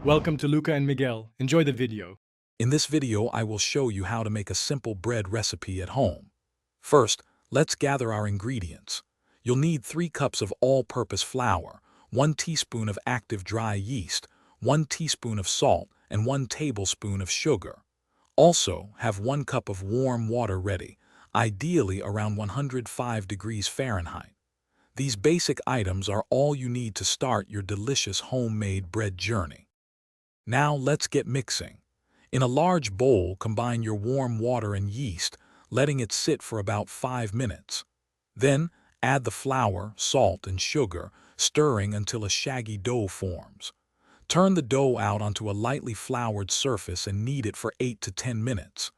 Welcome to Luca and Miguel. Enjoy the video. In this video, I will show you how to make a simple bread recipe at home. First, let's gather our ingredients. You'll need 3 cups of all-purpose flour, 1 teaspoon of active dry yeast, 1 teaspoon of salt, and 1 tablespoon of sugar. Also, have 1 cup of warm water ready, ideally around 105 degrees Fahrenheit. These basic items are all you need to start your delicious homemade bread journey. Now let's get mixing. In a large bowl, combine your warm water and yeast, letting it sit for about 5 minutes. Then, add the flour, salt, and sugar, stirring until a shaggy dough forms. Turn the dough out onto a lightly floured surface and knead it for 8 to 10 minutes.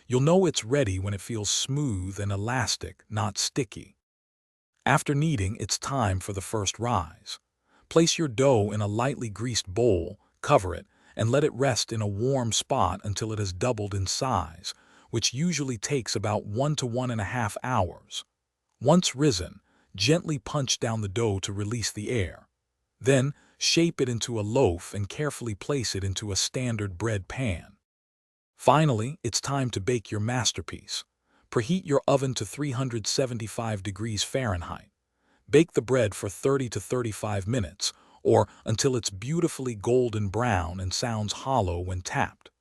You'll know it's ready when it feels smooth and elastic, not sticky. After kneading, it's time for the first rise. Place your dough in a lightly greased bowl, cover it, and let it rest in a warm spot until it has doubled in size, which usually takes about 1 to 1.5 hours. Once risen, gently punch down the dough to release the air. Then, shape it into a loaf and carefully place it into a standard bread pan. Finally, it's time to bake your masterpiece. Preheat your oven to 375 degrees Fahrenheit. Bake the bread for 30 to 35 minutes, or until it's beautifully golden brown and sounds hollow when tapped.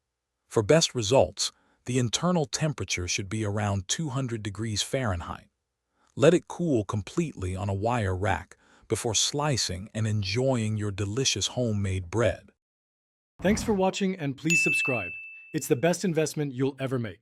For best results, the internal temperature should be around 200 degrees Fahrenheit. Let it cool completely on a wire rack before slicing and enjoying your delicious homemade bread. Thanks for watching and please subscribe. It's the best investment you'll ever make.